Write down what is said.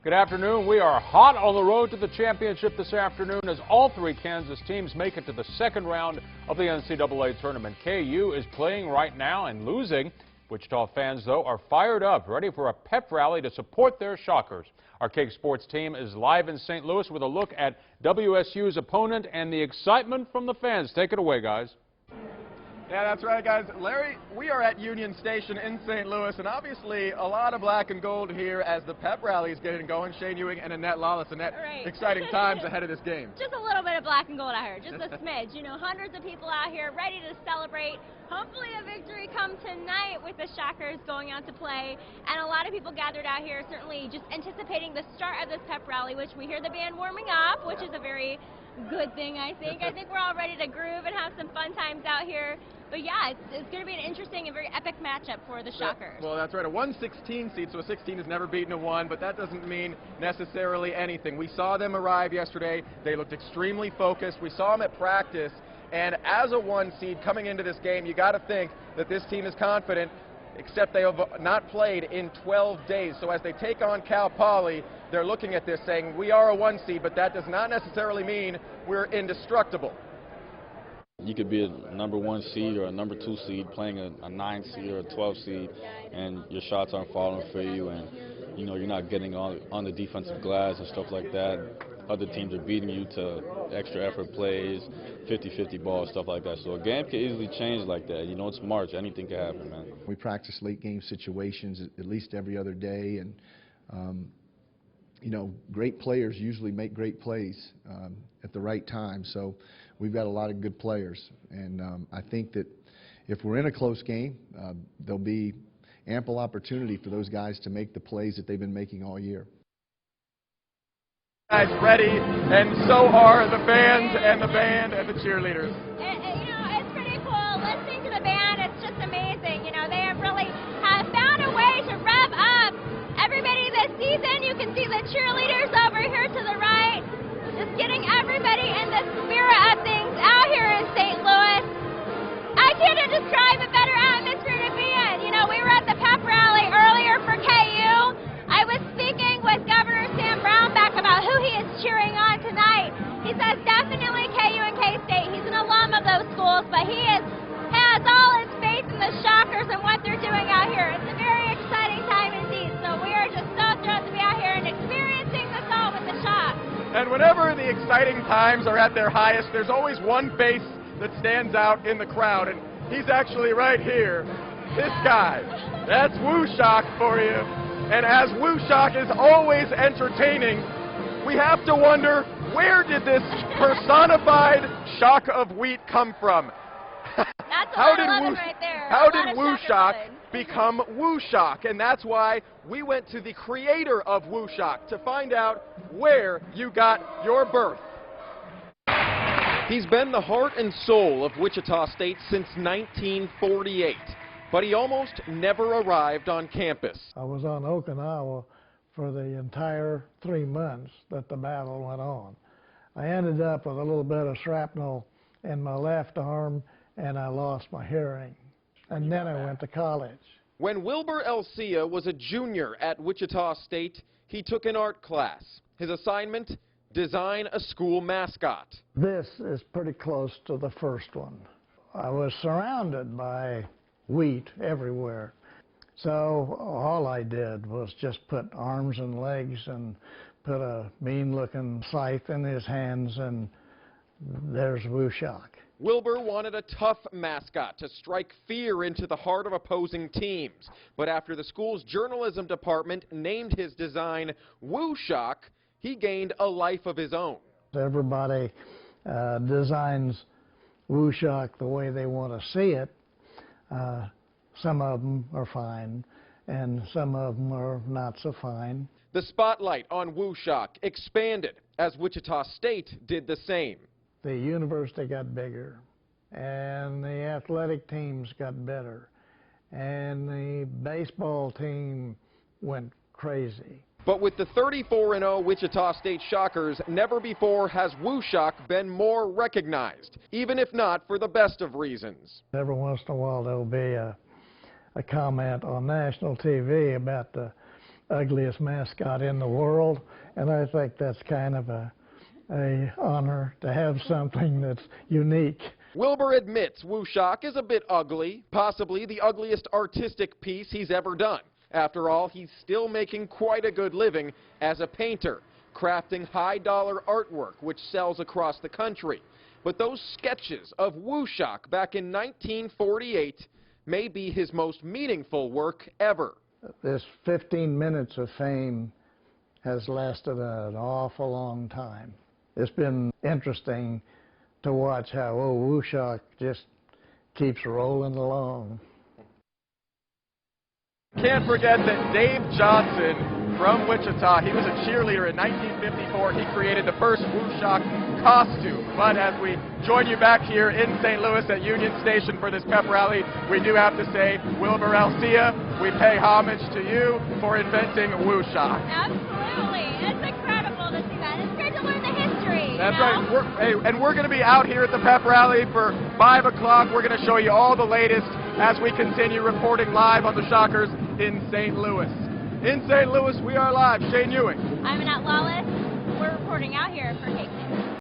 Good afternoon. We are hot on the road to the championship this afternoon as all three Kansas teams make it to the second round of the NCAA tournament. KU is playing right now and losing. Wichita fans, though, are fired up, ready for a pep rally to support their Shockers. Our KG Sports team is live in St. Louis with a look at WSU's opponent and the excitement from the fans. Take it away, guys. Yeah, that's right, guys. Larry, we are at Union Station in St. Louis, and obviously a lot of black and gold here as the pep rally is getting going. Shane Ewing and Annette Lawless. Annette, right. Exciting times ahead of this game. Just a little bit of black and gold out here, just a smidge. You know, hundreds of people out here ready to celebrate. Hopefully a victory come tonight with the Shockers going out to play. And a lot of people gathered out here, certainly just anticipating the start of this pep rally, which we hear the band warming up, which is a very good thing, I think. I think we're all ready to groove and have some fun times out here. But yeah, it's going to be an interesting and very epic matchup for the Shockers. Well, that's right. A 116 seed, so a 16 has never beaten a 1, but that doesn't mean necessarily anything. We saw them arrive yesterday. They looked extremely focused. We saw them at practice. And as a 1 seed coming into this game, you got to think that this team is confident, except they have not played in 12 days. So as they take on Cal Poly, they're looking at this saying, we are a 1 seed, but that does not necessarily mean we're indestructible. You could be a number 1 seed or a number 2 seed playing a 9 seed or a 12 seed, and your shots aren't falling for you, and you know you're not getting on the defensive glass and stuff like that. Other teams are beating you to extra effort plays, 50-50 balls, stuff like that. So a game can easily change like that. You know, it's March. Anything can happen, man. We practice late game situations at least every other day, and you know, great players usually make great plays at the right time. So we've got a lot of good players, and I think that if we're in a close game, there'll be ample opportunity for those guys to make the plays that they've been making all year. Guys ready, and so are the fans and the band and the cheerleaders. You know, it's pretty cool. Listening to the band, it's just amazing. You know, they have really found a way to rev up everybody this season. You can see the cheerleaders over here to the right, just getting everybody in the spirit of things out here in St. Louis. I can't describe a better atmosphere to be in. You know, we were at the pep rally earlier for KU. I was speaking with Governor Sam Brownback about who he is cheering on tonight. He says definitely KU and K-State. He's an alum of those schools, but he has all his faith in the Shockers and what they're doing out here. It's a very exciting time indeed. So we are just so thrilled to be out here and experiencing this all with the Shock. And whenever the exciting times are at their highest, there's always one face that stands out in the crowd, and he's actually right here. This guy. That's Woo Shock for you. And as Woo Shock is always entertaining, we have to wonder, where did this personified shock of wheat come from? That's a lot of loving right there. How did Woo Shock become Woo Shock? And that's why we went to the creator of Woo Shock to find out where you got your birth. He's been the heart and soul of Wichita State since 1948. But he almost never arrived on campus. I was on Okinawa for the entire 3 months that the battle went on. I ended up with a little bit of shrapnel in my left arm, and I lost my hearing. And then I went to college. When Wilbur Elcia was a junior at Wichita State, he took an art class. His assignment, design a school mascot. This is pretty close to the first one. I was surrounded by wheat everywhere. So all I did was just put arms and legs and put a mean-looking scythe in his hands, and there's Woo Shock. Wilbur wanted a tough mascot to strike fear into the heart of opposing teams. But after the school's journalism department named his design Woo Shock, he gained a life of his own. Everybody designs Woo Shock the way they want to see it. Some of them are fine, and some of them are not so fine. The spotlight on Woo Shock expanded as Wichita State did the same. The university got bigger, and the athletic teams got better, and the baseball team went crazy. But with the 34-0 Wichita State Shockers, never before has Woo Shock been more recognized, even if not for the best of reasons. Every once in a while there'll be a comment on national TV about the ugliest mascot in the world, and I think that's kind of a honor to have something that's unique. Wilbur admits Wooshock is a bit ugly, possibly the ugliest artistic piece he's ever done. After all, he's still making quite a good living as a painter, crafting high-dollar artwork which sells across the country. But those sketches of Wooshock back in 1948 may be his most meaningful work ever. This 15 minutes of fame has lasted an awful long time. It's been interesting to watch how Wooshock just keeps rolling along. Can't forget that Dave Johnson from Wichita, he was a cheerleader in 1954. He created the first Wooshock costume. But as we join you back here in St. Louis at Union Station for this pep rally, we do have to say, Wilbur Alcia, we pay homage to you for inventing Wooshock. Absolutely. It's incredible to see that. It's great to learn the history. That's right. We're going to be out here at the pep rally for 5 o'clock. We're going to show you all the latest as we continue reporting live on the Shockers in St. Louis. In St. Louis, we are live. Shane Ewing. I'm Annette Lawless. We're reporting out here for KQ.